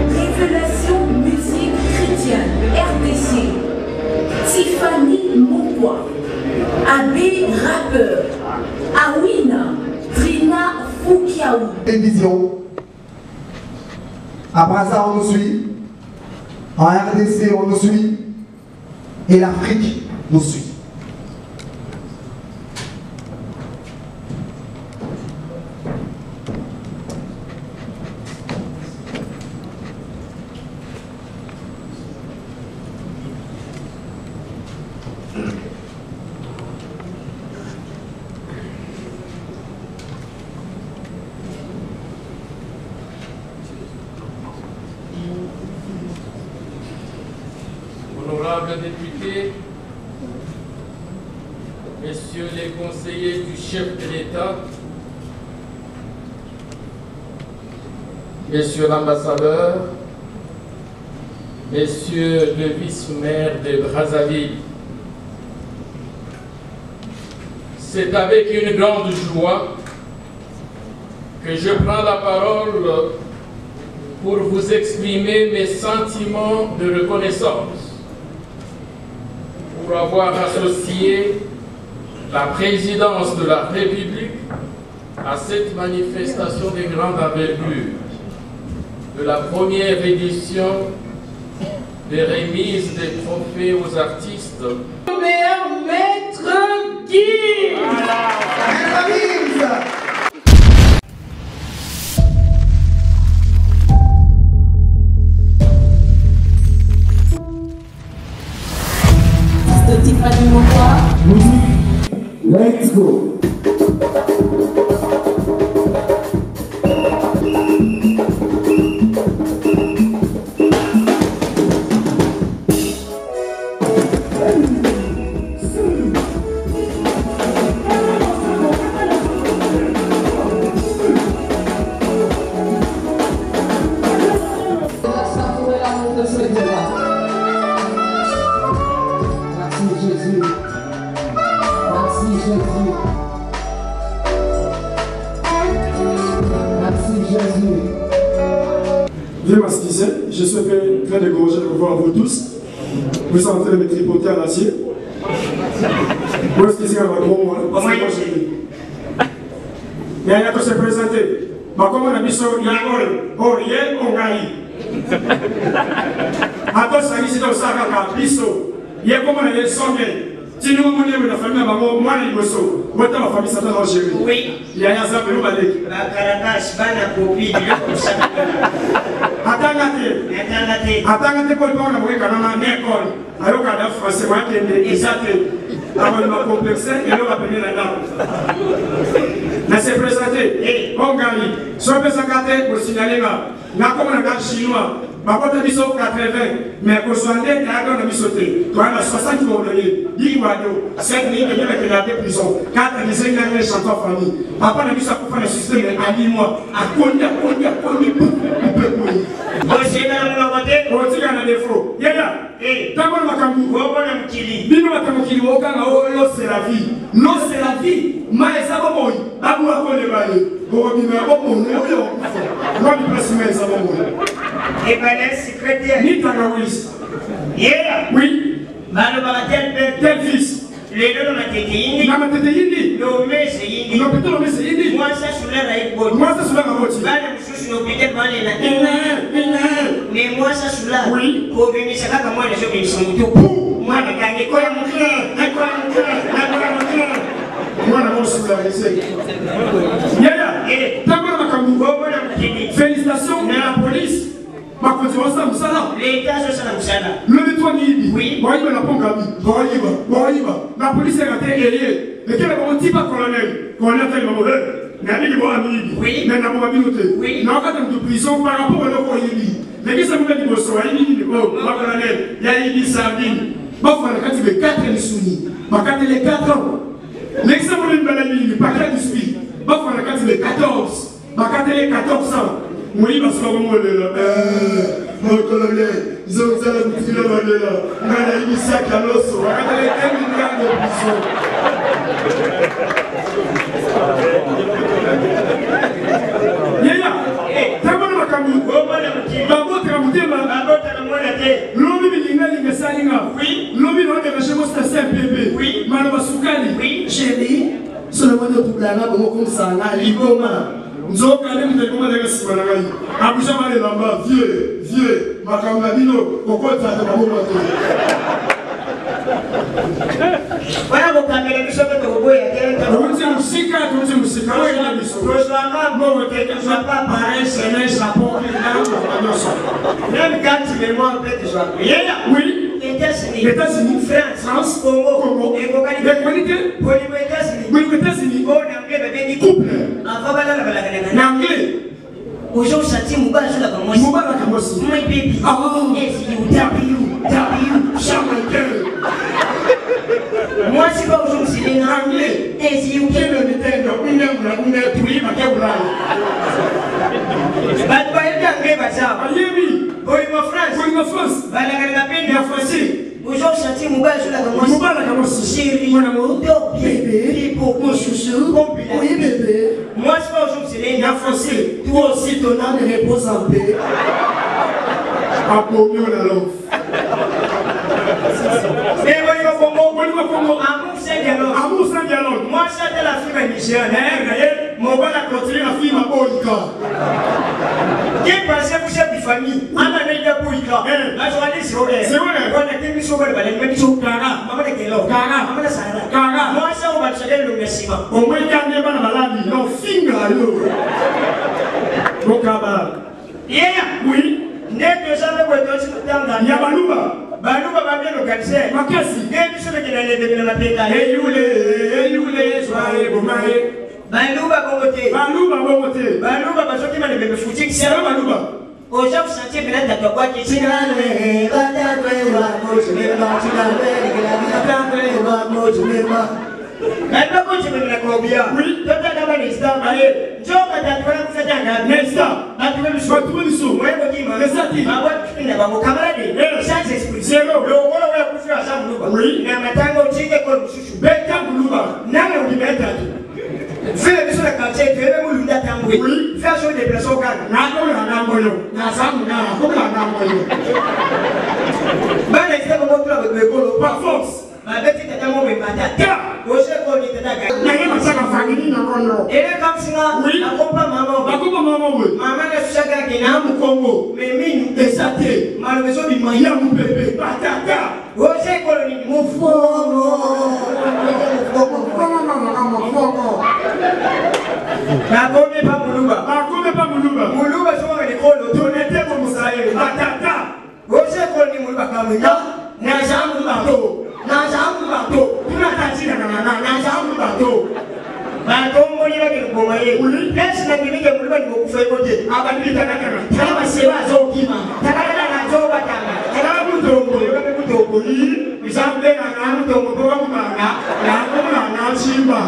Révélation musique chrétienne, RDC. Tiffany Mokwa. Abbé rappeur. Awina. Trina Foukiaou. Et vision. Après ça, on nous suit. En RDC, on nous suit. Et l'Afrique nous suit. Honorables députés, messieurs les conseillers du chef de l'État, messieurs l'ambassadeur, messieurs le vice-maire de Brazzaville, c'est avec une grande joie que je prends la parole pour vous exprimer mes sentiments de reconnaissance pour avoir associé la présidence de la République à cette manifestation de grande envergure de la première édition des remises des trophées aux artistes. Maître Gims. Maître Gims. Tiffany Mokwa. Let's go. Vieux masticien, je suis très dégorgé de vous voir vous tous. Vous êtes en train de me tripoter à l'acier. Où est-ce qu'il y a un gros parce que moi je dis. Il y a un qui s'est présenté. Mais comme on a mis sur Oriel Ongaï. Attends, ça ici dans le sac à Bisso. Il y a comme on a des songes. Si nous avons la famille, moi, je suis moi, ma famille, ça dans Algérie. Oui. Il y a un zap, nous, Balek. La Caracas, Bana, Popi, comme ça. Attends, pour le temps, on a vu qu'on a une école. Alors qu'on a français, moi, qui est exact. Avant de me complexer, et là, on va venir là-dedans. Mais c'est présenté. On gagne. Si on peut s'engager pour signaler là, là, comme on a un chinois. Ma pote a mis sur 80, mais pour soigner, il a mis sauté. Toi, il a 60 qui vont donner. 10 moineaux, 7 000, il y a des prisons. 4 000, il y a des chanteurs famille. Papa n'a mis ça pour faire le système, mais à 10 mois. À combien, c'est dans le côté. On tire un défaut. Yaya, d'abord, ma camou, on va me kili. Bino ma camou kili, on gagne, l'eau c'est la vie. L'eau c'est la vie. Mais ça va mourir. Abou a collé balé. On va bien, on va mourir. On va bien passer, mais ça va mourir. Et bien, les secrétaires. Ni Tagawis. Yeah. Oui. Malheureusement, tel fils. Les deux, on a été indi. On a été indi. Non, mais c'est indi. Non, plutôt, mais c'est indi. Moi, ça, je suis là, là, moi, ça, je suis là, là, je suis là, mais moi, ça, je suis là. Oui. Pour venir, c'est là que moi, les gens, ils sont tout. Moi, je gagne quoi, mon frère? Moi, je suis là, je suis là. Félicitations à la police. Ma continuation à Moussala. L'État, je suis à Moussala. Levez-toi, Nibi. Oui. Moi, il me l'a pas engabi. La police est ratée ailier. Et quel est mon type à colonel? Colonel, tel mauvais. Oui. Mais n'a pas noté. Oui. N'a pas de prison par rapport à l'Okoyili. Mais qu'est-ce que vous avez dit? Colonel, il y a une sardine. Bon, quand il y a 4 ans, quand il y a 4 ans. L'exemple de Balamini, pas qu'à du speed. Bon, quand il y a 14. Quand il y a 14 ans. Oui, parce que vous m'avez là. Mon colonel, ils ont dit à la boutique là, on a mis ça à l'os. On a mis 1 milliard de prison. mwana tublanga bongo komsanga liboma nzoka ne mtekoma daga simana ngai abusha male lamba vieux makamba bino kokota ta bongo to Bana bokamera bisobe to boya kera tunzi musika wena biso Roslanga mo tete ça pas pareil c'est ne japon et là même quand tu me vois peut-être je vais oui États-Unis, France, Congo, et États-Unis, on a un couple. Aujourd'hui, ça tient Mouba sur la commence. Mouba la commence. My baby. Moi, c'est pas aujourd'hui, c'est les anglais. Et si vous voulez le Nintendo, une heure, oui, ma cabra. But by the anglais, ça. Oui, ma France. Bah, la peine, la français. Aujourd'hui, ça tient Mouba sur la commence. Mouba la commence. Chérie, mon amour. Bébé. Pipo, mon chouchou. Oui, bébé. Moi, c'est pas aujourd'hui, c'est les français. Toi aussi, ton âme repose en paix. Apomio la langue. Mais amour sans dialogue. Moi, j'étais la fille nigérienne. Mon gars a continué la fille ma boïka. Qu'est-ce que c'est pour cette famille? On a mis la boïka. La journaliste, c'est vrai. On a été mis sur le balai, mais sur Kara. Maman est là. Kara. Maman est là. Kara. Moi, ça, on va te donner le merci. On va garder la maladie. Non, finger. Donc, oui. N'est que ça ne peut pas être dans la Yabaluba. Baluba va bien localiser. Makasi. N'est que ce qui est dans la pétale. Et Youlé, soirée, Bomaé. Baluba Bomoté. Baluba Bomoté. Baluba va sortir dans le footing. C'est un Baluba. Aux gens chantiers, mais là, t'as quoi qui est maintenant, quand tu me la combien? Oui, tu as d'abord les stars. Allez, Joe, tu as trouvé que c'est un gars. Mais ça, tu as trouvé le choix. Tu as le choix. Oui, tu as trouvé le choix. Tu as trouvé le choix. Sans esprit. C'est l'eau. Le rôle où on a fait à Samlouba. Oui. Mais maintenant, on dit que c'est un Samlouba. Non, on dit maintenant. Fais le sur la quartier, tu es même où l'on a tamboué. Oui. Fais sur des places au calme. Non, on a un moyen. Non, ça, on a un moyen. Ben, les gars, on va avec le golo. Par force. Ma bête est tellement bien matée. Vous savez qu'on est d'accord. Et comme ça, oui. La compa maman. Oui. Maman est chaque qui n'a pas Congo. Mais mine est saté. Malheureusement, il m'a dit à mon bébé. Patata. Vous savez qu'on est mon fogo. La compa pas Moulouba. Moulouba, je vois les cols. Tu n'étais pas Moussaïe. Patata. Vous savez qu'on est Moulouba Kamouya. N'a jamais Moulouba. Nazamu bato, tunatatina nazamu bato. Bato mboni wake kubomaye. Lesi na ngimike mulima ni kufa yote. Abadili takataka. Kama sewa zokima. Takataka na zoba tanga. Kama mutombo, kama mutombo ni bisambe na mutombo kwa kumanga. Na kumanga na chimba.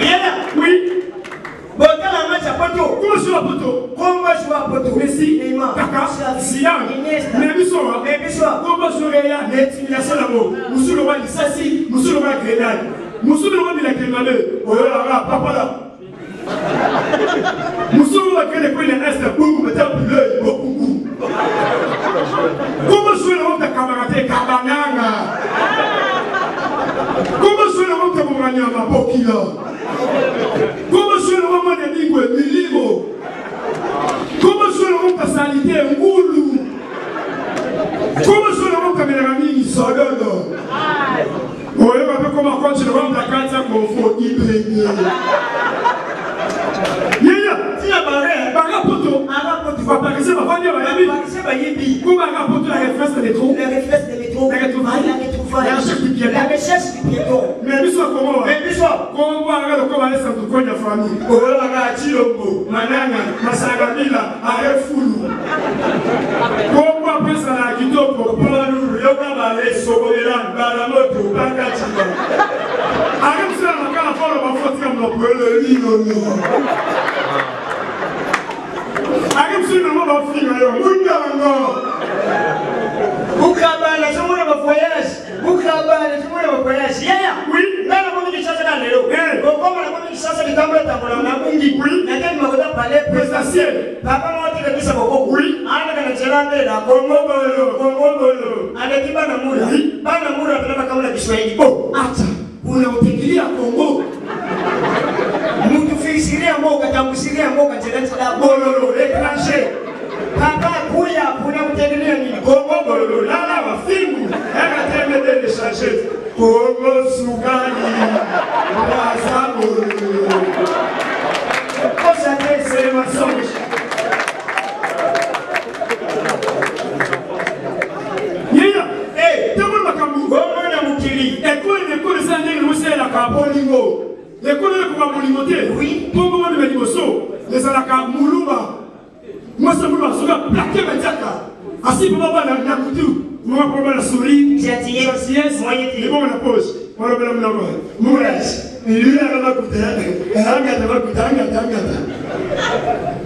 Yeah, oui. Botala match à poto. Comment jouer à poto? Comment jouer à poto? Messi, Neymar, Kaka, Zidane, Iniesta, Nebisoa. Comment jouer à l'élimination là-bas? Moussou le roi de Sassi, Moussou le roi de Grenade, Moussou le roi de la Grenade. Oh là là, papa là. Moussou le roi de la Grenade, boum, mettez un peu l'œil, beaucoup. Comment jouer le roi de Camarate, Kabananga? Comment jouer le roi de Mourania, Bokila? Comment jouer le roman de Nigwe, Milimo? Comment jouer le roman de Sanité, Moulou? Comment jouer le roman de Kamerami, Sodono? Oui, on va comment continuer le roman de la carte qu'on faut imprégner. Yaya, si la barre poto, tu vas paraître, ma famille va y aller. Comment la poto la référence de métro? La référence de métro. La recherche du piéton. La recherche du piéton. Mais lui soit comment? Mais lui soit. Comment on va regarder comment aller sans tout coin de famille? Oh là là, Chilombo, Manana, Masagabila, Arefulu. Comment on va penser à la guitare pour prendre Yoga Balé, Sobolelan, Balamoto, Bakachiba. Arrête ça, la cara fora, ma faute comme le Lino. Arrête ça, ma fille, Mundanga. Boukabala, je voulais mon voyage. Boukabala, je voulais mon voyage. Yeah, oui. Là, la commune qui chasse dans le lot. Comme la commune qui chasse les tambours, la commune, oui. La tête m'a parlé présidentiel. Papa m'a dit que ça va beaucoup. Oui. Ah, la Salamela, Congo Bolo. Avec Banamura. Banamura, Banamura, Kiswahili. Oh, attends. Unaotekelea Kongo. Mtu fisiria mboga tamusiria mboga tena bololo l'étranger. Papa kuya unaotekelea nini? Kongo bololo lala wafingu. Eka teme de changer. Kongo sugani. Waza bololo. Kosa tese masonge. Yaya, tamo makambu. Kongo na mukili. École ça n'est le c'est la capolingo. L'école est comme molimoté. Oui. Pour moi de Benimoso, les alaka muluma. Moi ça muluma soga plaqué metaka. Asi papa na kutu. Moi papa la souris. Gentillesse. Moyen. Les bon la poche. On le blâme là. Mourage. Il a la kuta. Anga kuta.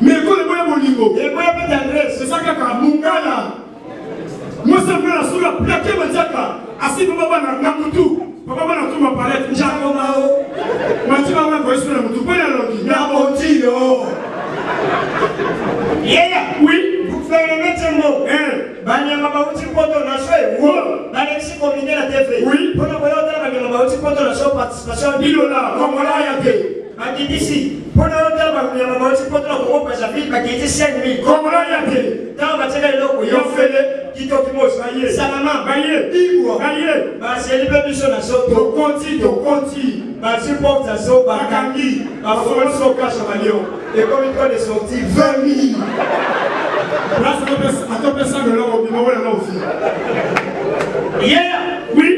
Mais école est bon molingo. Et moi pas d'adresse. C'est ça kaka mungala. Moi ça me la soga plaqué metaka. Asi papa na kutu. Papa na tuma palette njako mao. Matima wa ko espera mutu pele loki. Na montino. Yeah, oui. Vous faites le métemo. Banyama bauti poto na shwe. Wo. Balexi combiné la TV. Oui. Pona boyo tala banyama bauti poto na show participation dilola. Kongola yake. Adidisi. Pona tala banyama bauti poto na Kongo Brazzaville bakiti 5000. Kongola yake. Tala bateka iloko yo fele. Kito kimoso aye. Salama baye. Igwa aye. Ba célébrer biso na so to konti. Ba support za so ba kangi. Ba fon so cash malio. Et comme il doit de sortir 20 000. Là c'est à peu ça de l'or au bimo là aussi. Yeah. Oui.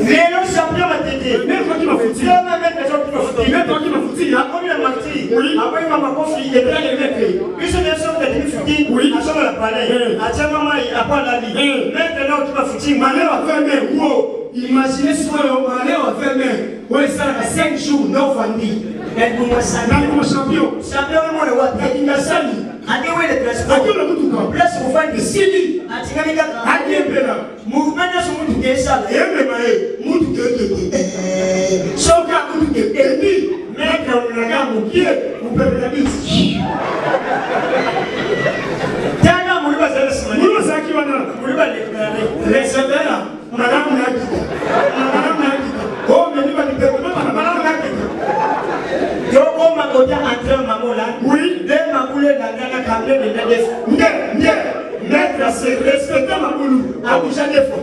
Vélo champion m'a tété. Même toi qui m'a foutu. Même toi qui m'a foutu. Il a combien de martyrs? Oui. Après maman conflit et là les mecs. Puis c'est bien sûr que tu foutu. Oui. À chaque la palais. À chaque maman il a pas la vie. Maintenant tu m'as foutu. Malheur à 20 mains. Wow. Imaginez ce qu'on a malheur à 20 mains. Ouais ça a 5 jours non vendus. Et pour moi ça. Comme champion. Champion moi le what? Il a sali. Adi où est le transport? Adi où le mutuka? Place pour faire des sili. Adi où est le Adi pela. Mouvement de ce mutuka ça. Yembe mae. Mutuka. Soka mutuka. Ebi. Mec on a gagné mon pied. On peut la bise. Tana muliba zala simani. Muliba zaki wana. Muliba le. Le severa. Madame Naki. Madame Naki. Oh mais ni pas de peur. Madame Naki. Yoko makoja entre mamola. Oui. De mamoule dans la caméra de la Maître, c'est respecter Mamoulou. A bouger des fois.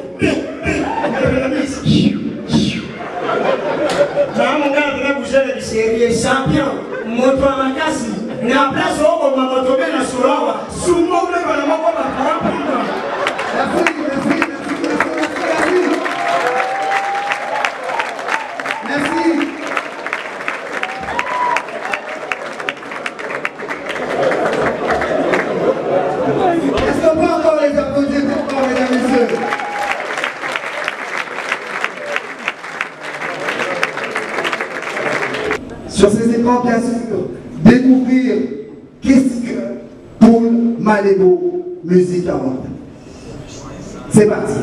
Mon gars, il a bougé de série. Champion. Moto à ma casse. Na place où on m'a motobe na surawa. Sumo le balama kwa bakara. Merci. Est-ce qu'on peut encore les applaudir pour moi, mesdames et messieurs? Sur ces écrans, bien sûr, découvrir qu'est-ce que Paul Malébo Music Award. C'est parti.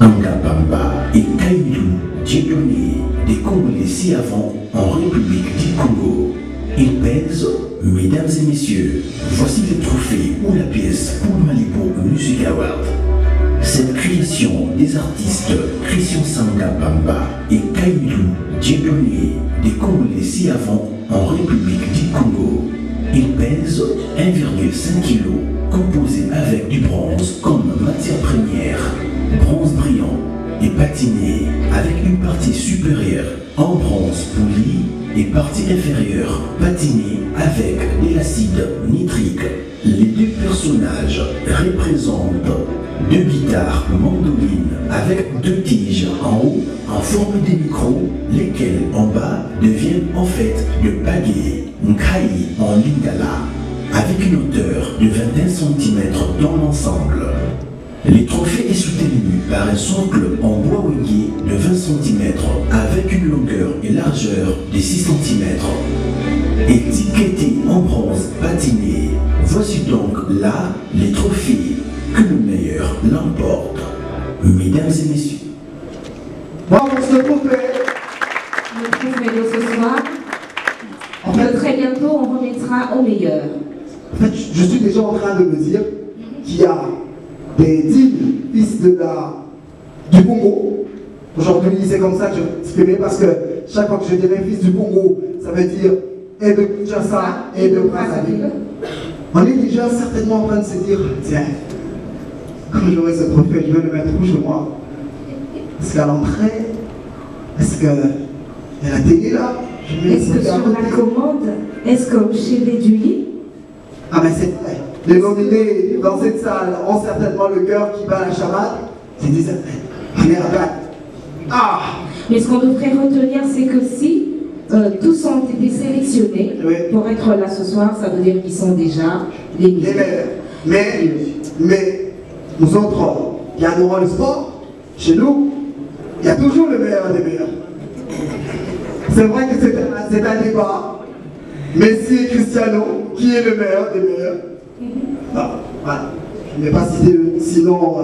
Angabamba et Kailou, Dieudonné, des Congolais si avant en République du Congo. Ils pèsent, mesdames et messieurs, voici le trophée ou la pièce pour Malébo Music Award. Cette création des artistes Christian Sangabamba et Kailou, Dieudonné, des Congolais si avant en République du Congo. Ils pèsent 1,5 kg, composé avec du bronze comme matière première. Bronze brillant et patiné avec une partie supérieure en bronze poli et partie inférieure patinée avec de l'acide nitrique. Les deux personnages représentent deux guitares mandolines avec deux tiges en haut en forme de micro, lesquelles en bas deviennent en fait de pagaies, nkai en lingala, avec une hauteur de 21 cm dans l'ensemble. Le trophée est soutenu par un socle en bois ouillé de 20 cm avec une longueur et largeur de 6 cm. Étiqueté en bronze patiné, voici donc là les trophées que le meilleur l'emporte. Mesdames et messieurs. Bon, on se trophée, trouve Vélo ce soir. Très bientôt, on remettra au meilleur. En fait, je suis déjà en train de me dire qu'il y a des dignes fils du Congo. Aujourd'hui, c'est comme ça que je vais m'exprimer parce que chaque fois que je dirais fils du Congo, ça veut dire et de Kinshasa et de Brazzaville. On est déjà certainement en train de se dire, tiens, quand j'aurai ce trophée, je vais le mettre où chez moi? Est-ce qu'à l'entrée? Est-ce qu'il y a la télé là? Est-ce que sur la commande? Est-ce que chez les du lit? Ah mais c'est vrai. Les nominés dans cette salle ont certainement le cœur qui bat la chamade. C'est des athlètes. Ah merde. Ah. Mais ce qu'on devrait retenir, c'est que si tous ont été sélectionnés pour être là ce soir, ça veut dire qu'ils sont déjà les meilleurs. Mais nous autres, qui adorons le sport, chez nous, il y a toujours le meilleur des meilleurs. C'est vrai que c'est un débat. Messi et Cristiano, qui est le meilleur des meilleurs? Non, voilà. Je ne vais pas citer sinon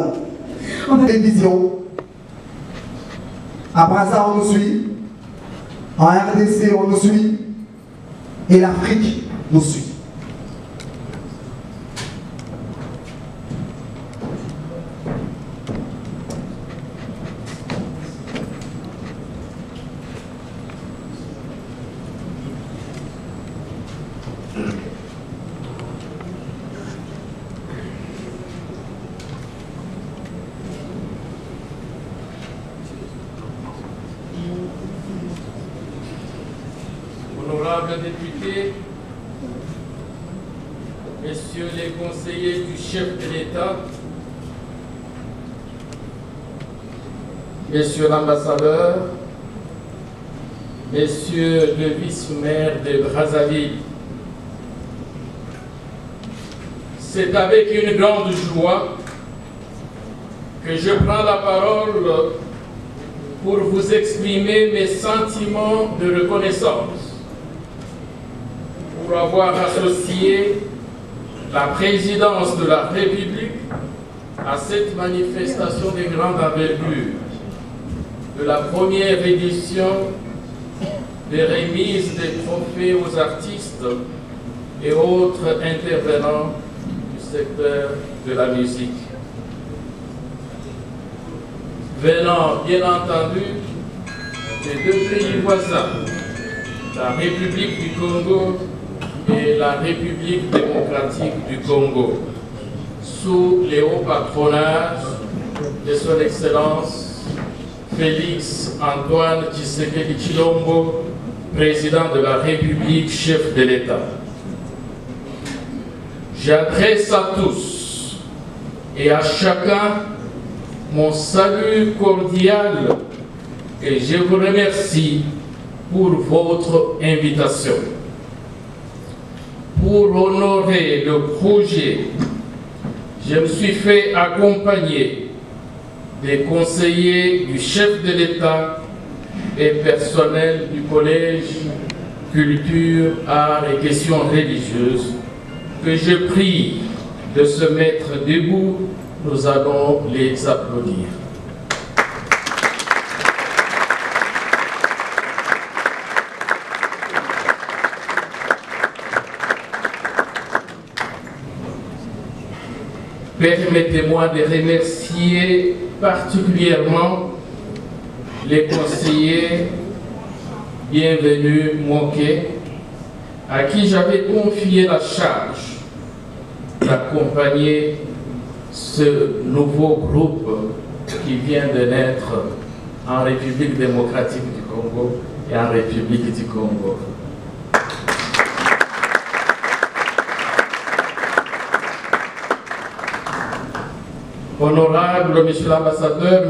télévision. À Brazza, on nous suit. En RDC, on nous suit. Et l'Afrique nous suit. Honorables députés, messieurs les conseillers du chef de l'État, messieurs l'ambassadeur, messieurs le vice-maire de Brazzaville, c'est avec une grande joie que je prends la parole pour vous exprimer mes sentiments de reconnaissance pour avoir associé la présidence de la République à cette manifestation de grande envergure de la première édition des remises des trophées aux artistes et autres intervenants du secteur de la musique. Venant bien entendu des deux pays voisins, la République du Congo et la République démocratique du Congo, sous les hauts patronages de son Excellence Félix Antoine Tshisekedi Tshilombo, président de la République, chef de l'État. J'adresse à tous et à chacun mon salut cordial et je vous remercie pour votre invitation. Pour honorer le projet, je me suis fait accompagner des conseillers du chef de l'État et personnel du Collège Culture, Arts et Questions religieuses que je prie de se mettre debout. Nous allons les applaudir. Permettez-moi de remercier particulièrement les conseillers Bienvenue Moké, à qui j'avais confié la charge d'accompagner ce nouveau groupe qui vient de naître en République démocratique du Congo et en République du Congo. Honorable Monsieur l'ambassadeur,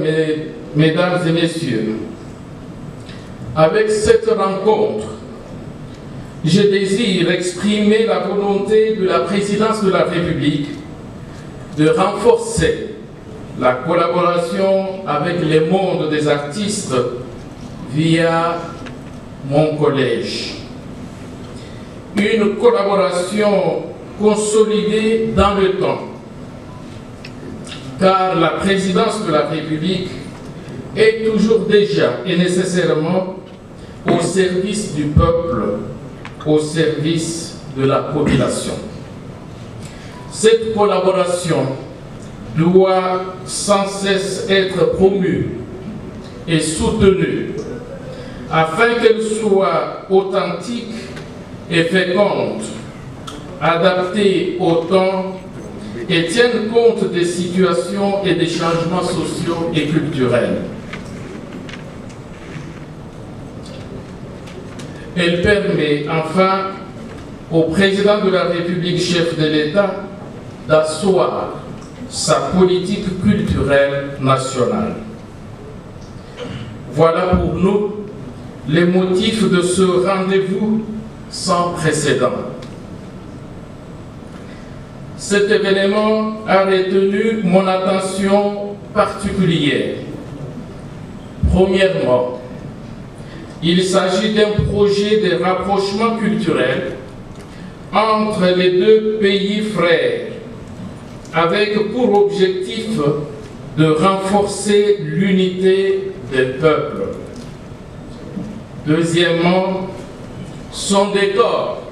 Mesdames et Messieurs, avec cette rencontre, je désire exprimer la volonté de la présidence de la République de renforcer la collaboration avec le monde des artistes via mon collège. Une collaboration consolidée dans le temps, car la présidence de la République est toujours déjà et nécessairement au service du peuple, au service de la population. Cette collaboration doit sans cesse être promue et soutenue afin qu'elle soit authentique et féconde, adaptée au temps et tienne compte des situations et des changements sociaux et culturels. Elle permet enfin au président de la République, chef de l'État, d'asseoir sa politique culturelle nationale. Voilà pour nous les motifs de ce rendez-vous sans précédent. Cet événement a retenu mon attention particulière. Premièrement, il s'agit d'un projet de rapprochement culturel entre les deux pays frères, avec pour objectif de renforcer l'unité des peuples. Deuxièmement, son décor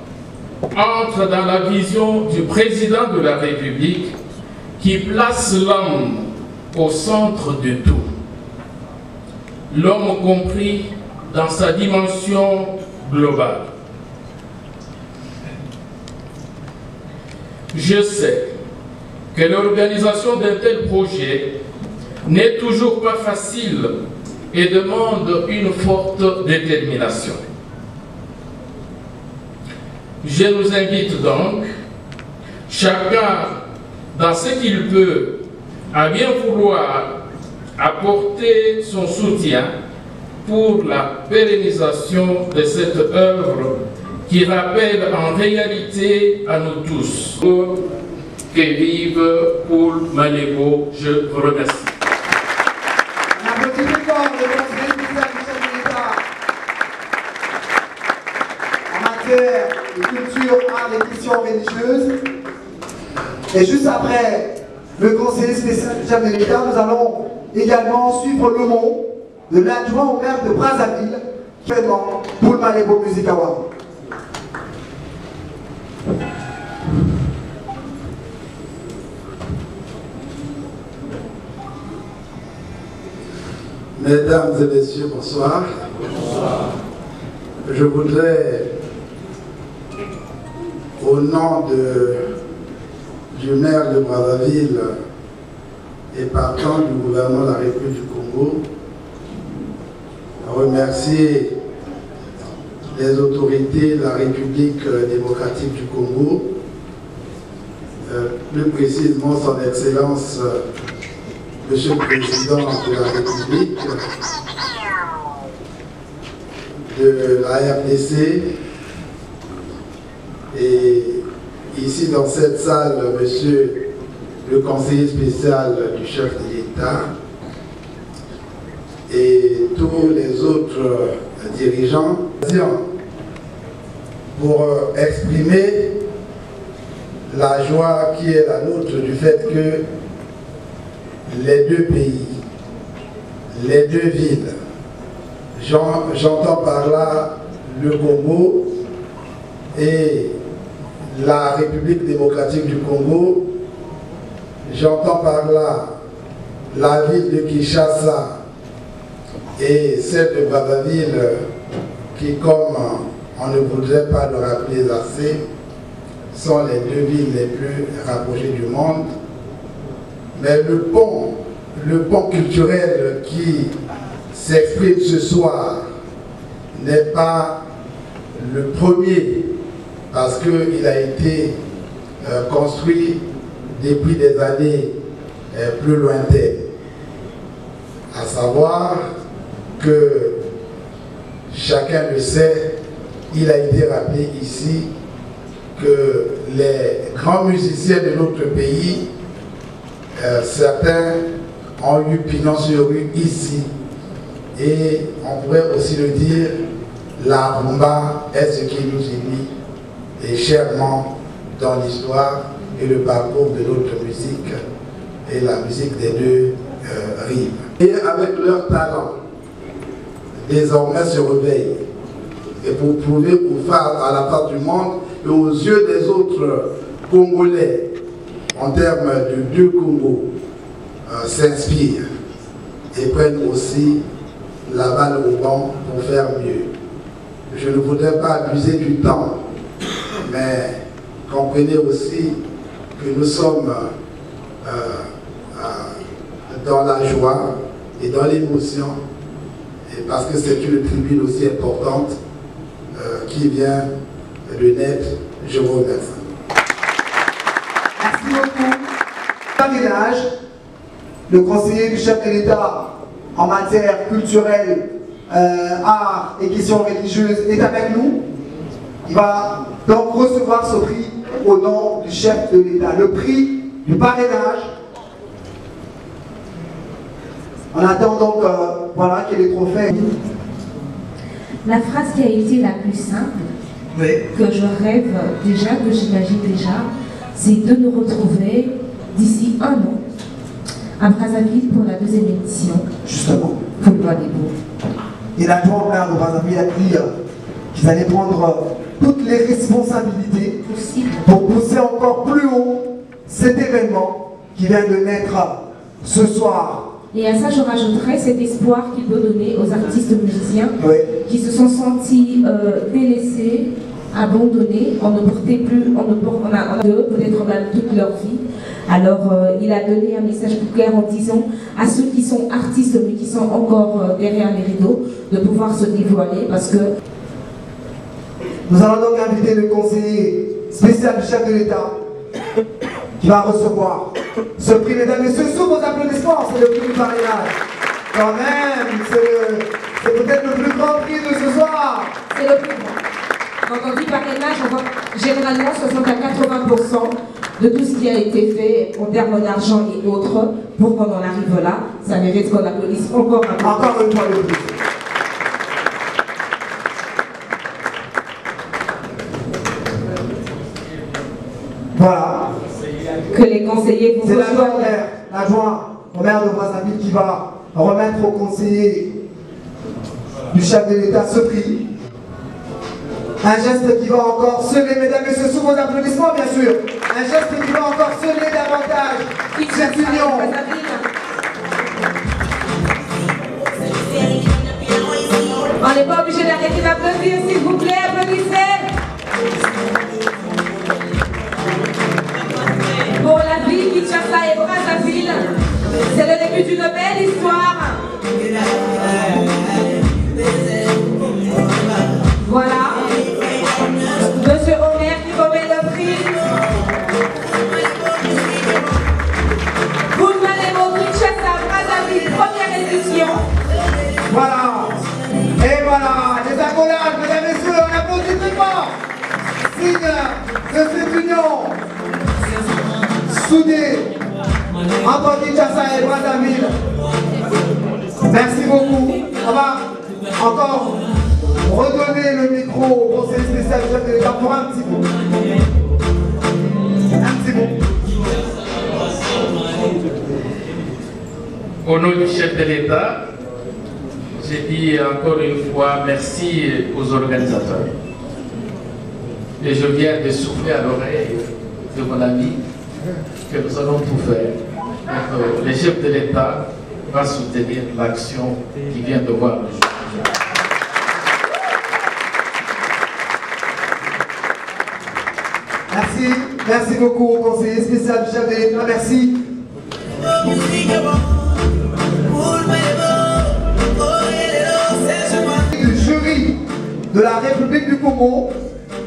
entre dans la vision du président de la République qui place l'homme au centre de tout. L'homme compris dans sa dimension globale. Je sais que l'organisation d'un tel projet n'est toujours pas facile et demande une forte détermination. Je nous invite donc, chacun dans ce qu'il peut, à bien vouloir apporter son soutien pour la pérennisation de cette œuvre qui rappelle en réalité à nous tous que vive Paul Malébo. Je vous remercie. Un petit effort de conseiller du chef de l'État en matière de culture, art et questions religieuses. Et juste après le conseiller spécial du chef de l'État, nous allons également suivre le mot de l'adjoint au maire de Brazzaville, qui est Paul Malébo Music Award. Mesdames et messieurs, bonsoir. Bonsoir. Je voudrais, au nom du maire de Brazzaville et partant du gouvernement de la République du Congo, remercier les autorités de la République démocratique du Congo, plus précisément son Excellence Monsieur le Président de la République, de la RDC, et ici dans cette salle, Monsieur le conseiller spécial du chef de l'État et tous les autres dirigeants, pour exprimer la joie qui est la nôtre du fait que les deux pays, les deux villes, j'entends par là le Congo et la République démocratique du Congo, j'entends par là la ville de Kinshasa et celle de Brazzaville qui, comme on ne voudrait pas le rappeler assez, sont les deux villes les plus rapprochées du monde. Mais le pont culturel qui s'exprime ce soir n'est pas le premier parce qu'il a été construit depuis des années plus lointaines. À savoir que chacun le sait, il a été rappelé ici que les grands musiciens de notre pays, certains ont eu pignon sur rue ici. Et on pourrait aussi le dire, la rumba est ce qui nous unit et chèrement dans l'histoire et le parcours de notre musique et la musique des deux rives. Et avec leur talent, désormais se réveillent et pour prouver à la face du monde et aux yeux des autres Congolais en termes de deux Congo s'inspirent et prennent aussi la balle au banc pour faire mieux. Je ne voudrais pas abuser du temps, mais comprenez aussi que nous sommes dans la joie et dans l'émotion, et parce que c'est une tribune aussi importante qui vient de naître. Je vous remercie. Merci beaucoup. Ménage, le conseiller du chef de l'État en matière culturelle, art et questions religieuses est avec nous. Il va donc recevoir ce prix au nom du chef de l'État, le prix du parrainage. On attend donc voilà, qu'il y ait les trophées. La phrase qui a été la plus simple, oui, que je rêve déjà, que j'imagine déjà, c'est de nous retrouver d'ici un an à Brazzaville pour la 2e édition. Justement. Pour le Bois des Beaux. Et l'adjoint au maire de Brazzaville a dit qu'ils allaient prendre toutes les responsabilités pour pousser encore plus haut cet événement qui vient de naître ce soir. Et à ça, je rajouterais cet espoir qu'il peut donner aux artistes musiciens, oui, qui se sont sentis délaissés, abandonnés, on ne portait plus, on a d'eux, peut-être même toute leur vie. Alors, il a donné un message plus clair en disant à ceux qui sont artistes mais qui sont encore derrière les rideaux, de pouvoir se dévoiler parce que... Nous allons donc inviter le conseiller spécial du chef de l'État qui va recevoir ce prix. Mesdames et messieurs, sous vos applaudissements, c'est le prix du parrainage. Quand même, c'est peut-être le plus grand prix de ce soir. C'est le plus grand. Quand on dit parrainage, on voit généralement 60 à 80% de tout ce qui a été fait en termes d'argent et autres pour qu'on en arrive là. Ça mérite qu'on applaudisse encore un peu. Encore une fois de plus. Voilà. Que les conseillers vous C'est rejoignent. l'adjoint au maire de Brazzaville qui va remettre au conseiller du chef de l'État ce prix. Un geste qui va encore sceller, mesdames et messieurs, sous vos applaudissements bien sûr, un geste qui va encore sceller davantage cette union. On n'est pas obligé d'arrêter d'applaudir, s'il vous plaît, applaudissez. Pour la ville qui cherche et Brazzaville, c'est le début d'une belle histoire. Voilà. Monsieur Omer qui remet le prix. Pour Malémo Kinshasa, Brazzaville, première édition. Voilà. Et voilà, les accolades, mesdames et messieurs, on applaudit tout le monde. Signe de cette union soudée entre Kinshasa et Brazzaville. Merci beaucoup. On va encore redonner le micro au conseiller spécial du chef de l'État pour un petit bout. Un petit bout. Au nom du chef de l'État, j'ai dit encore une fois merci aux organisateurs. Et je viens de souffler à l'oreille de mon ami que nous allons tout faire. Donc, le chef de l'État va soutenir l'action qui vient de voir le jour. Merci, merci beaucoup au conseiller spécial du chef de l'État. Merci. Du jury de la République du Congo,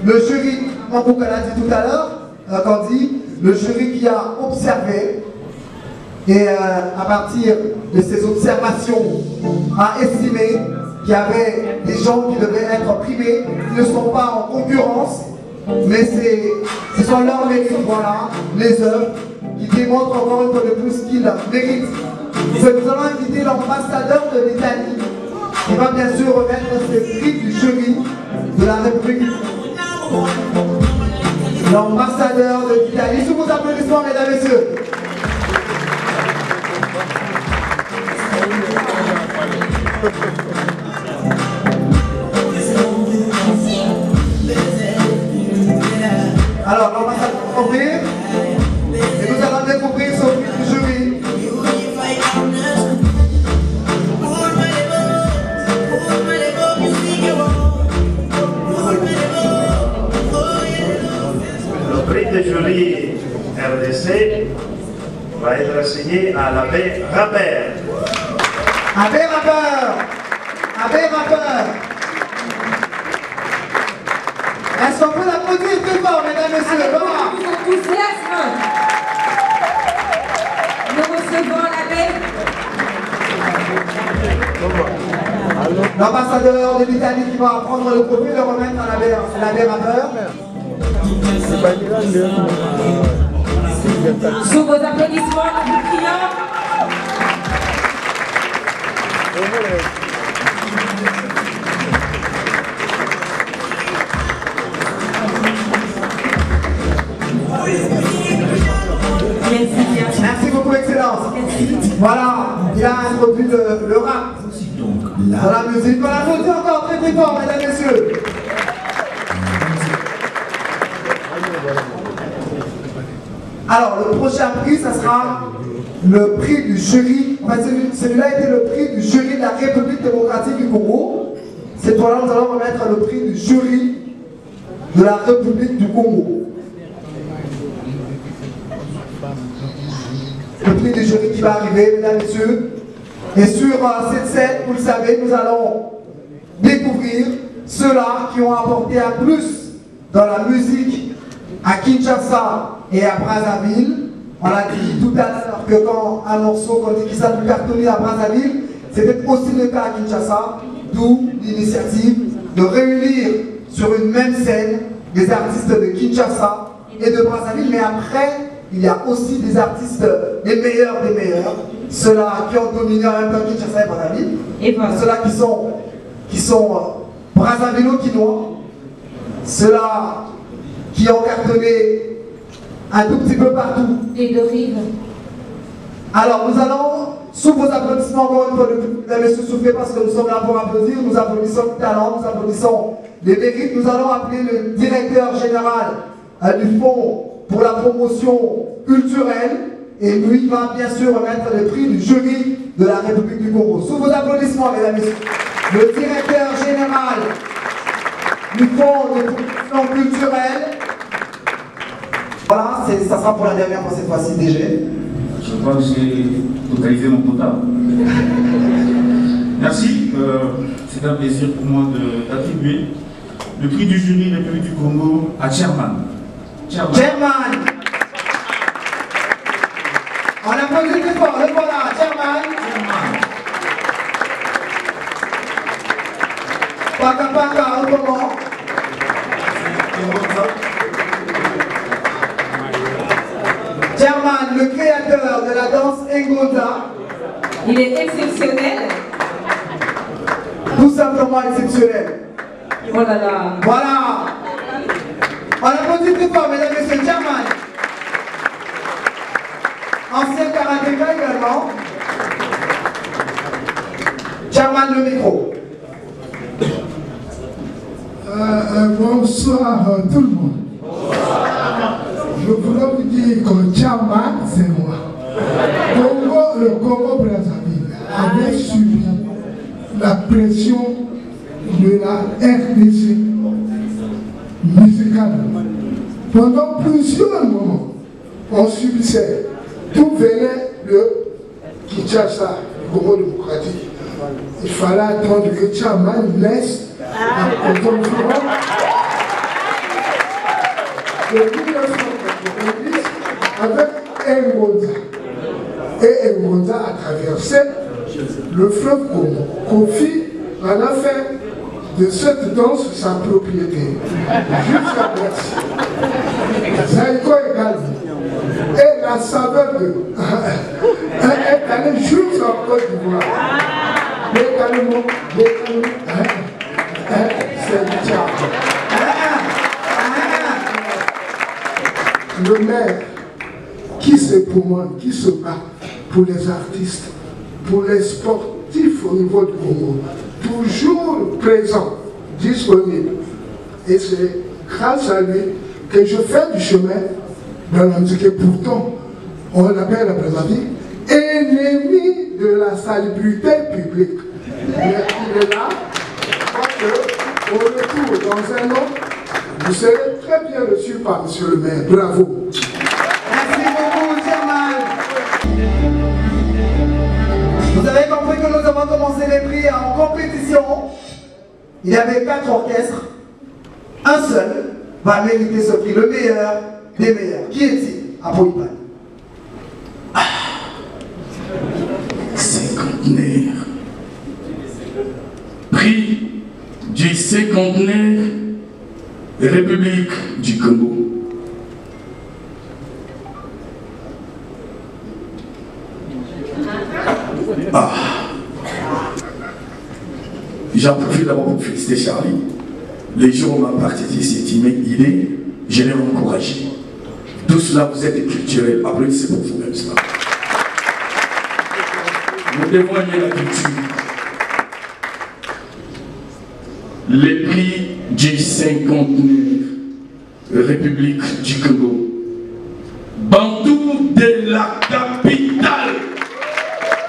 le jury, comme on l'a dit tout à l'heure, Candy, le jury qui a observé et à partir de ces observations a estimé qu'il y avait des gens qui devaient être primés, qui ne sont pas en concurrence, mais ce sont leurs mérites, voilà, les œuvres qui démontrent encore une fois de plus qu'ils méritent. Nous allons inviter l'ambassadeur de l'Italie qui va bien sûr remettre ce prix du jury de la République du Congo. L'ambassadeur de l'Italie, sous vos applaudissements, mesdames et messieurs. délaissé va être assigné à l'abbé Rappert. Abbé Rappeur. Abbé Rappeur. Est-ce qu'on peut l'applaudir très fort, mesdames et messieurs? Avec enthousiasme, nous recevons l'abbé. L'ambassadeur de l'Italie qui va prendre le trophée et le remettre à l'abbé Rappeur. Sous vos applaudissements, nous vous prions. Merci beaucoup, Excellence. Voilà, il a introduit le rap dans la musique. On l'applaudit encore très très fort, mesdames et messieurs. Alors, le prochain prix, ça sera le prix du jury. Enfin, celui-là a été le prix du jury de la République démocratique du Congo. Cette fois-là, nous allons remettre le prix du jury de la République du Congo. Le prix du jury qui va arriver, mesdames et messieurs. Et sur cette scène, vous le savez, nous allons découvrir ceux-là qui ont apporté un plus dans la musique à Kinshasa et à Brazzaville. On a dit tout à l'heure que quand un morceau, quand il s'est cartonné à Brazzaville, c'était aussi le cas à Kinshasa, d'où l'initiative de réunir sur une même scène des artistes de Kinshasa et de Brazzaville, mais après, il y a aussi des artistes, les meilleurs des meilleurs, ceux-là qui ont dominé en même temps Kinshasa et Brazzaville, et voilà. Ceux-là qui sont brazzavillo-quinois, ceux-là qui ont cartonné un tout petit peu partout. Et de rive. Alors nous allons, sous vos applaudissements, encore une fois, mesdames et messieurs, soufflez parce que nous sommes là pour applaudir, nous applaudissons le talent, nous applaudissons les mérites, nous allons appeler le directeur général du Fonds pour la promotion culturelle, et lui va bien sûr remettre le prix du jury de la République du Congo. Sous vos applaudissements, mesdames et messieurs, le directeur général du Fonds de promotion culturelle. Voilà, ça sera pour la dernière fois cette fois-ci, DG. Je crois que j'ai totalisé mon quota. Merci. C'est un plaisir pour moi d'attribuer le prix du jury République du Congo à Chairman. Chairman. On applaudit très fort, le voilà, Chairman. Paka Paka, autrement. Chairman, le créateur de la danse Engoza. Il est exceptionnel. Tout simplement exceptionnel. Oh là là. Voilà. On applaudit très fort, mesdames et messieurs, Chairman. Ancien karatéka également. Chairman, le micro. Bonsoir tout le monde. Je voudrais vous dire que Chairman, c'est moi. Le Congo Brazzaville avait subi la pression de la RDC musicale. Pendant plusieurs moments, on subissait. Tout venait de Kinshasa, du Congo démocratique. Il fallait attendre que Chairman laisse la contrôle de 1990 avec Engoza. Et Engoza a traversé le fleuve Congo. Kofi en a fait de cette danse sa propriété jusqu'à Bercy. Zaïko également. Et la saveur de est allée jusqu'à Côte d'Ivoire. Légalement, c'est le diable. Le maire qui se poumonne, qui se bat pour les artistes, pour les sportifs au niveau du Congo, toujours présent, disponible. Et c'est grâce à lui que je fais du chemin dans la musique. Et pourtant, on l'appelle la Brazzaville ennemi de la salubrité publique. Mais il est là, parce que, au retour dans un an, vous serez très bien reçu par M. le maire. Bravo. Merci beaucoup. lancer les prix en compétition, il y avait 4 orchestres. Un seul va mériter ce prix, le meilleur des meilleurs. Qui est-il? Apollipane. Cinquantenaire. Prix du cinquantenaire République du Congo. J'en profite d'abord pour féliciter Charlie. Les jours où m'a partagé cette idée, je l'ai encouragé. Tout cela, vous êtes culturels. Applaudissez pour vous-même cela. Nous devons aimer la culture. Les prix du 50e République du Congo. Bantou de la capitale.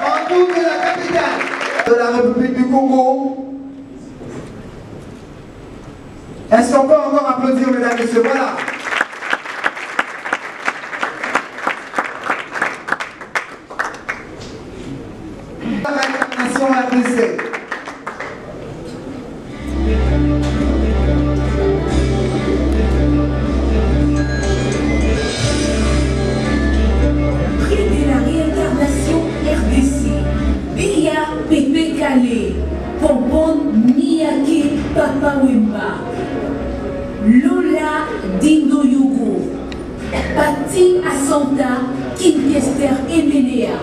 Bantou de la capitale de la République du Congo. Est-ce qu'on peut encore applaudir, mesdames et messieurs? Voilà. La nation RDC. Prix de la réincarnation RDC. Bia Pepe Kale. Pompon Miyake Papa Wemba. Lola Dindo Yogo, Pati Asanta, Kinkester Emenea,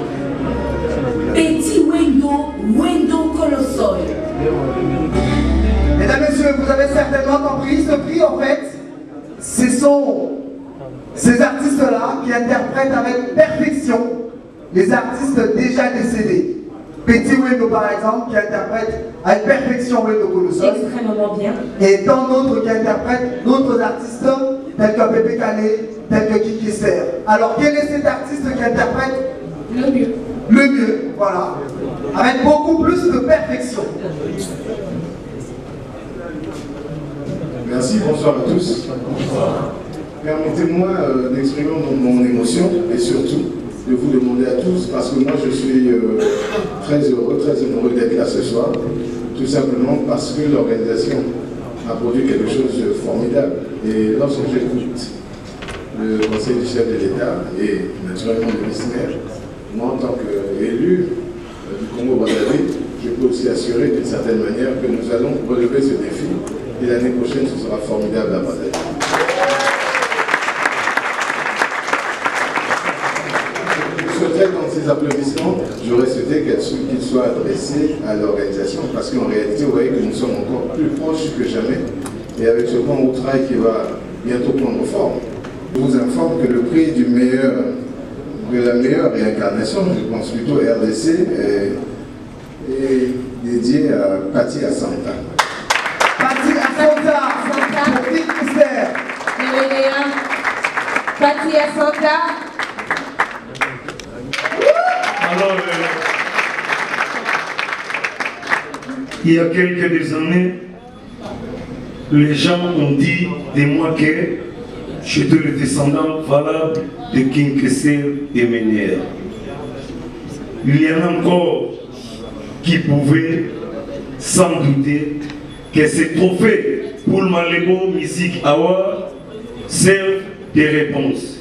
Petit Wendo Colossoy. Mesdames et messieurs, vous avez certainement compris, ce prix en fait, ce sont ces artistes-là qui interprètent avec perfection les artistes déjà décédés. Petit Wendo par exemple qui interprète avec perfection Wendo Colossoy. Extrêmement bien. Et tant d'autres qui interprètent d'autres artistes tels que Pepe Kale, tels que Kinkester. Alors quel est cet artiste qui interprète le mieux? Le mieux, voilà. Avec beaucoup plus de perfection. Merci, bonsoir à tous. Permettez-moi d'exprimer mon émotion et surtout de vous demander à tous, parce que moi je suis très heureux, très heureux d'être là ce soir, tout simplement parce que l'organisation a produit quelque chose de formidable. Et lorsque j'écoute le conseil du chef de l'État et naturellement le ministère, moi en tant qu'élu du Congo-Brazzaville, je peux aussi assurer d'une certaine manière que nous allons relever ce défi et l'année prochaine ce sera formidable à Brazzaville. Dans ces applaudissements, j'aurais souhaité qu'ils soient adressés à l'organisation parce qu'en réalité, vous voyez que nous sommes encore plus proches que jamais et avec ce plan au travail qui va bientôt prendre forme. Je vous informe que le prix de la meilleure réincarnation, je pense plutôt RDC, est dédié à Pati Asanta. Pati Asanta, pour Kinkester. Pati Asanta. Alors, il y a quelques années, les gens ont dit de moi que j'étais le descendant valable de Kinkester et Ménière. Il y en a encore qui pouvaient sans douter que ces trophées pour le Malebo Music Award servent des réponses.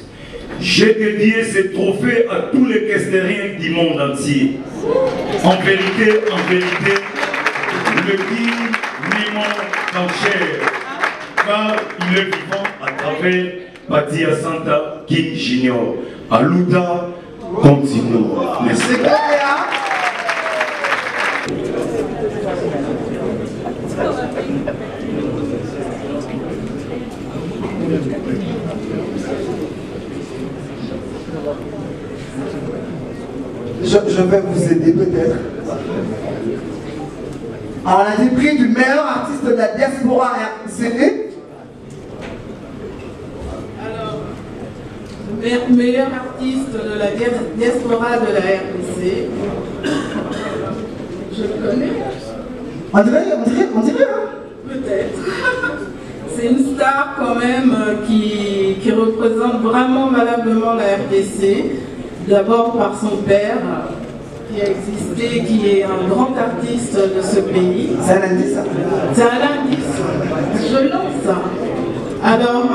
J'ai dédié ce trophée à tous les Kestériens du monde entier. En vérité, le digne Nemo Tancher, car il est vivant à travers Pati Asanta King Junior. Aluda continue. Merci. Je vais vous aider peut-être. Alors, on a des prix du meilleur artiste de la diaspora RCD. Alors, meilleur artiste de la diaspora de la RDC. Je le connais. On dirait, hein? Peut-être. C'est une star quand même qui représente vraiment valablement la RDC. D'abord par son père, qui a existé, qui est un grand artiste de ce pays. C'est un indice. C'est un indice. Je lance. Alors,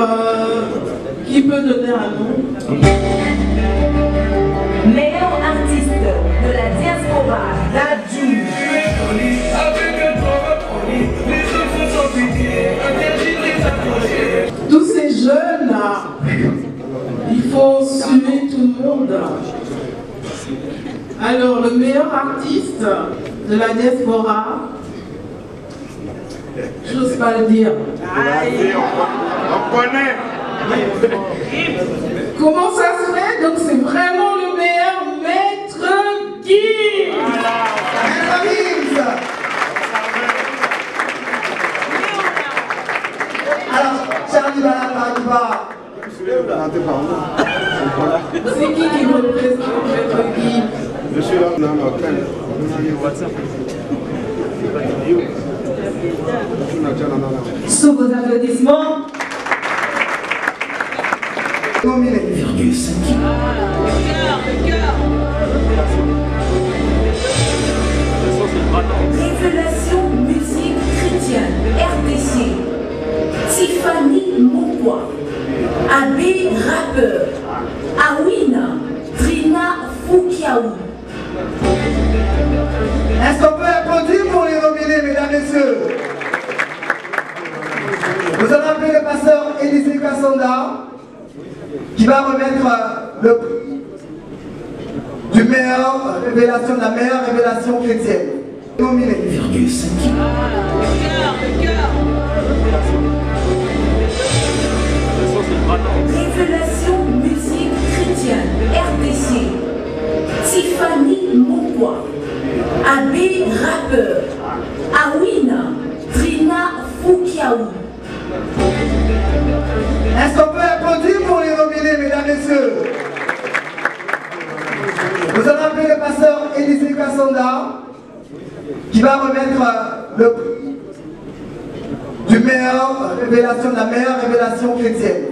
qui peut donner un nom? Meilleur artiste de la diaspora, Dadju. Tous ces jeunes, il faut suivre tout le monde. Alors, le meilleur artiste de la diaspora, j'ose pas le dire. On connaît. Comment ça se fait? Donc c'est vraiment le meilleur, Maître Gims. Maître Gims. Alors, Charlie Balapa, c'est qui représente Maître Gims? Je suis là, non, WhatsApp. Sous vos applaudissements. Révélation musique chrétienne, RDC. Tiffany Mokwa. Abbé rappeur. Awina. Trina Foukiaou. Est-ce qu'on peut applaudir pour les nominés, mesdames et messieurs? Nous allons appeler le pasteur Élisée Kassonda qui va remettre le prix du meilleur révélation, de la meilleure révélation chrétienne. Nominé. Révélation musique chrétienne, RDC. Tiffany Mokwa. Abbé rappeur. Awina. Trina Foukiaou. Est-ce qu'on peut applaudir pour les nominés, mesdames et messieurs? Nous allons appeler le pasteur Élisée Kassonda qui va remettre le prix du meilleur révélation, de la meilleure révélation chrétienne.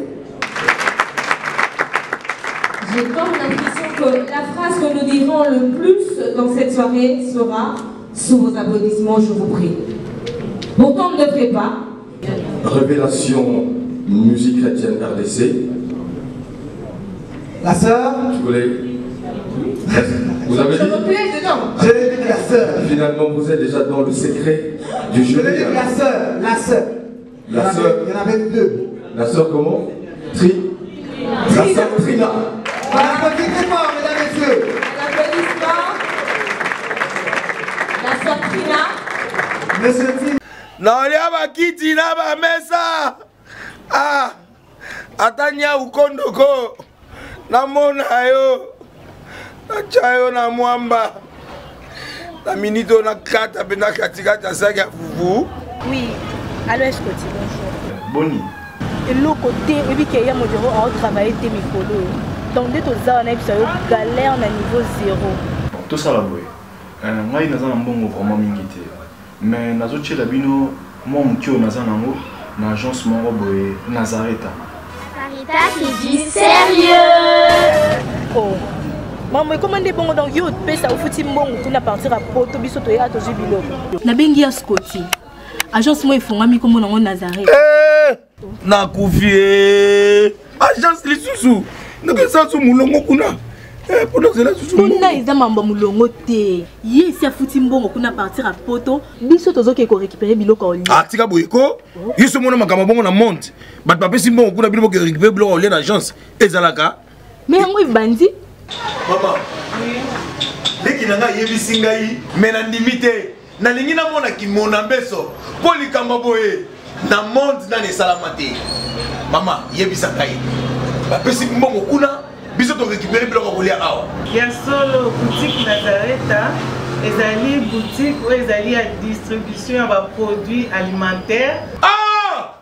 J'ai comme l'impression que la phrase que nous dirons le plus dans cette soirée sera « Sous vos applaudissements, je vous prie ». Pourtant, on ne le fait pas. Révélation musique chrétienne RDC. La sœur. Je voulais. Vous avez dit? Je me plais dedans. Je l'ai dit la sœur. Finalement, vous êtes déjà dans le secret du jury. Je l'ai dit la sœur. La sœur. La sœur. Il y en avait deux. La sœur comment? La sœur Trina. Voilà, applaudissez fort, mesdames et messieurs. L'applaudissement. La sœur Trina. Monsieur Tim. Naolia bakiti na bamesa. Ah, atanya ukondoko. Namona yo. Nachayo na mwamba. Na minito na kata pena katikata saki ya fufu. Oui, alors est-ce que tu bonjour? Boni. Et l'autre côté, et puis qu'il y a mon bureau à travailler tes micros. Donc dès que tu as un galère na niveau 0. Tout ça là, boy. Moi, il y a un bon vraiment mingité. Mais nazo chez la bino, moi mon tio nazanango, na agence mon boy Nazareta. Sarita qui dit sérieux. Oh. Maman, comment est bon donc yo pe ça au fouti mbongo kuna partir à poto biso to ya to jibilo. Na bengi ya Scotty. Agence moi ifongami comme na Nazareta. Na kufie. Agence lisusu. Ndeke sansu mulongo kuna. Pour cela susu. Kuna eza mamba mulongo te. Ye si afuti mbongo kuna partir à poto biso tozoke ko récupérer biloko oli. Ah tika boyeko. Yiso mona makama bongo na monte. Bat papa si mbongo kuna biloko récupérer biloko oli na agence. Ezalaka. Mais yango ibandi. Maman. Leki nanga yebisi ngai mena ndimite. Na lingi na mona ki mona beso. Poli kamba boye. Na monde na ne salamate. Mama yebisa ngai. Ba pesi mbongo kuna biso to récupérer biloko kolia awa. Ya solo boutique Nazareta, ezali boutique où ezali à distribution ya ba produits alimentaires. Ah!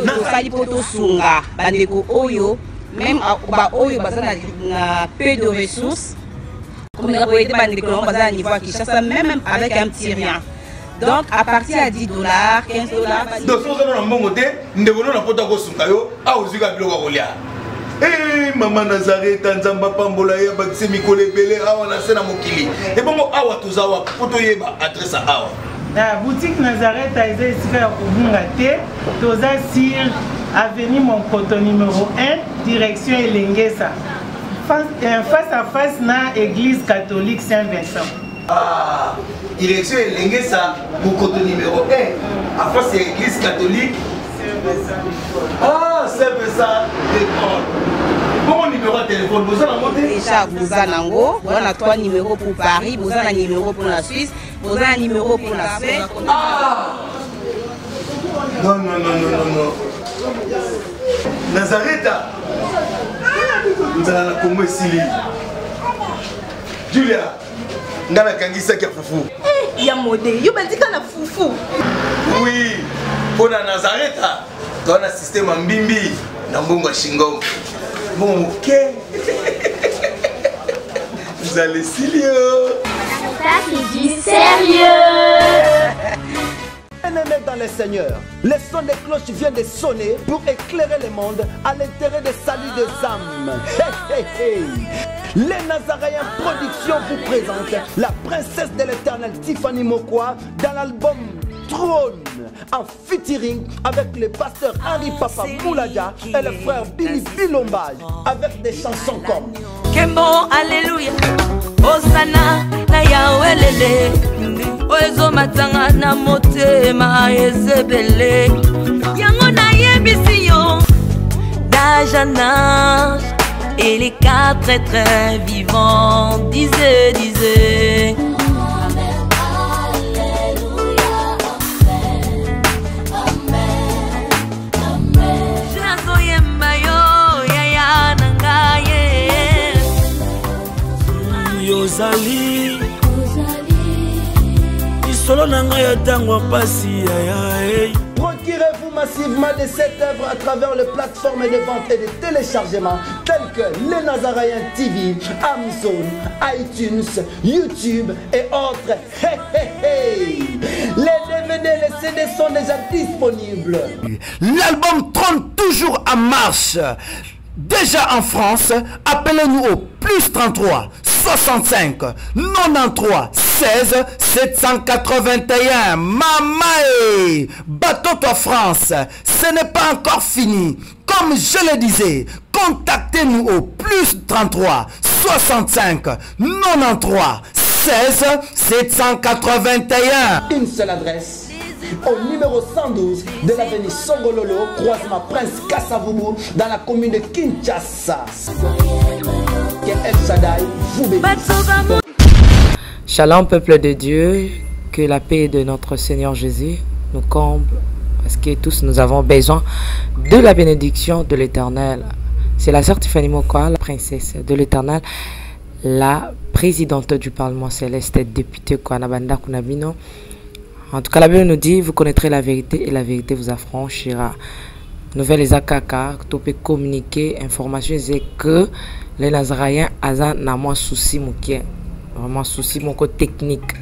Nakali poto sunga bandeko oyo même ba oyo bazana na peu de ressources. Comme on a été bandeko bazana niveau à Kinshasa même avec un petit rien. Donc à partir à $10, $15. Donc si on a un bon côté, nous devons nous apporter au sunga yo, à aux yeux biloko kolia. Eh maman Nazareth nzamba pambola ya bakise mikole belé awa na sena mokili et bongo awa tozawa poto yeba adresse awa la boutique Nazareth a été ici à Kubungate toza sur avenue Monkoto numéro 1 direction Elengesa face à face na église catholique Saint-Vincent. Ah, direction Elengesa Monkoto numéro 1 à face à l'église catholique ah, c'est ça, bon numéro de téléphone, vous avez monté déjà, vous avez on a 3 numéros pour Paris, vous avez un numéro pour la Suisse, vous avez un numéro pour la Suède. Ah non, non, non, non, non, non. Nazareth, vous avez un Congo Sili. Julia, vous avez un Kangisa qui a foufou. Il y a modé, il y a foufou. Oui. Pour la Nazareth, tu as un système en bimbi, dans le Shingom. Bon, ok. Vous allez sérieux. Ça qui dit sérieux. Bien-aimés dans le Seigneur, le son des cloches vient de sonner pour éclairer le monde à l'intérêt des saluts des âmes. Hey, hey, hey. Les Nazaréens Productions vous présentent la princesse de l'éternel Tiffany Mokwa dans l'album Trône en featuring avec le pasteur Henri Papa Moulaja et le frère Billy Bilombage avec des chansons comme Kembo Alléluia Osana na Yahweh lele Oezo matanga na motema ezebele Yango na yebisi yo d'âge en âge et les 4 êtres vivants disaient Yozali Isolo nanga ya tango pasi ya Procurez-vous massivement de cette œuvre à travers les plateformes de vente et de téléchargement telles que Les Nazaréens TV, Amazon, iTunes, YouTube et autres. Hey, hey, hey. Les DVD, les CD sont déjà disponibles. L'album Trône toujours en marche. Déjà en France, appelez-nous au plus 33 65 93 16 781. Mamae, bateau-toi France, ce n'est pas encore fini. Comme je le disais, contactez-nous au plus 33 65 93 16 781. Une seule adresse. Au numéro 112 de l'avenue Songololo, croisement Prince Kassavubu, dans la commune de Kinshasa. Que El Shaddai vous bénisse. Shalom peuple de Dieu, que la paix de notre Seigneur Jésus nous comble, parce que tous nous avons besoin de la bénédiction de l'Éternel. C'est la sœur Tiffany Mokwa, la princesse de l'Éternel, la présidente du Parlement céleste, députée Kwanabanda Kunabino. En tout cas, la Bible nous dit, vous connaîtrez la vérité et la vérité vous affranchira. Nouvelle Akaka, tu peux communiquer, information, c'est que les Nazaréens ont moins souci, vraiment souci, mon côté technique.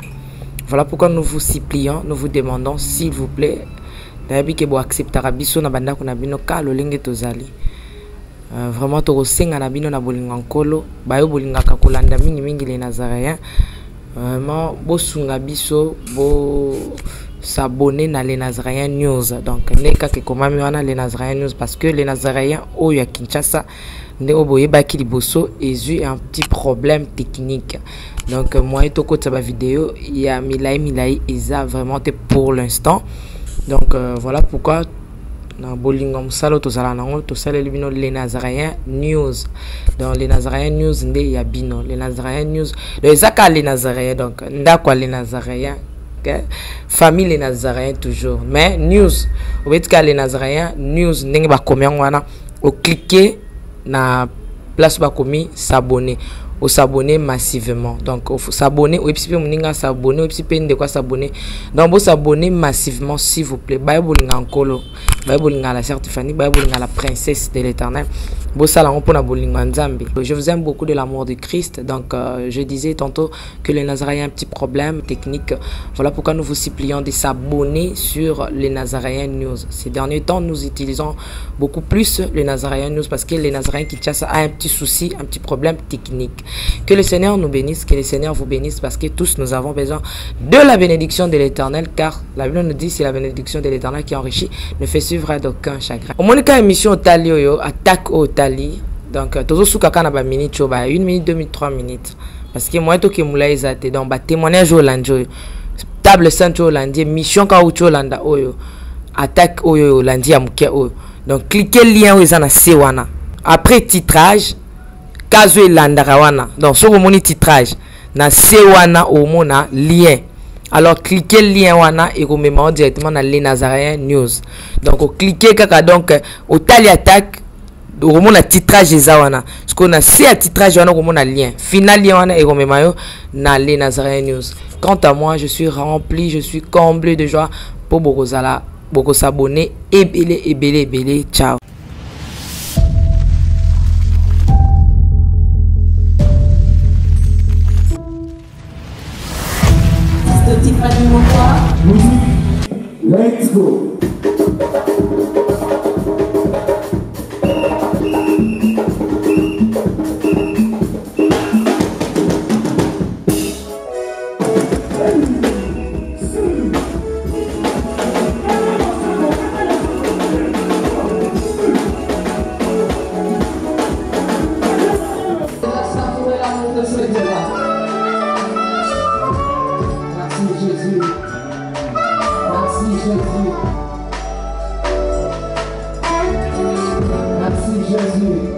Voilà pourquoi nous vous supplions, nous vous demandons, s'il vous plaît, d'ailleurs, vous acceptez Rabiso na banda kunabino ka lolenge tozali. Vraiment, tu resenga na bino na bolingankolo, bayo bolingaka kolanda mingi les Nazaréens. Vraiment, bo sunga biso, bo s'abonner dans les Nazaréens News. Donc, neka ke komami wana les Nazaréens News parce que les Nazaréens au ya Kinshasa ne oboye baki liboso ezu un petit problème technique. Donc, moi et toko taba vidéo, il y a milai eza vraiment pour l'instant. Donc, voilà pourquoi dans Bolingam Salo tozala nango tosala libino les Nazaréens News. Dans les Nazaréens News nde ya bino les Nazaréens News les aka les Nazaréens donc ndakwa les Nazaréens okay? Famille les Nazaréens toujours mais news obetika les Nazaréens News ndenge ba komya wana o cliquer na place ba komi s'abonner au s'abonner massivement. Donc il faut s'abonner au epici moninga s'abonner au epici de quoi s'abonner. Donc vous s'abonner massivement s'il vous plaît. Bible ngakolo, Bible ngala certifiée, Bible ngala princesse de l'Éternel. Je vous aime beaucoup de l'amour de Christ. Donc je disais tantôt que les Nazaréens ont un petit problème technique. Voilà pourquoi nous vous supplions de s'abonner sur les Nazaréens News. Ces derniers temps, nous utilisons beaucoup plus les Nazaréens News parce que les Nazaréens Kinshasa a un petit souci, un petit problème technique. Que le Seigneur nous bénisse, que le Seigneur vous bénisse parce que tous nous avons besoin de la bénédiction de l'Éternel, car la Bible nous dit c'est la bénédiction de l'Éternel qui enrichit, ne fait suivre d'aucun chagrin. Au moins, émission Tali attaque au Tali. Donc, toujours sous kakana ba minute, 1 minute, 2 minutes, 3 minutes. Parce que moi, tout qui moulay zate, donc, témoignage au lundi, table sainte au lundi, mission ka au landa oyo, attaque au lundi à mouké oyo. Donc, cliquez le lien où ils en a sewana. Après titrage, kazo landa rawana. Donc, sur mon titrage, na sewana au mona lien. Alors, cliquez le lien wana et vous mettez directement dans les Nazaréens News. Donc, cliquez kaka donc au tali attaque. Au moment la titrage des awana, ce qu'on a c'est à titrage wana au moment lien final lien wana et on met mayo na les Nazaréens News. Quant à moi, je suis rempli, je suis comblé de joie pour beaucoup s'abonner et belé, ciao. Let's go. Merci Jésus.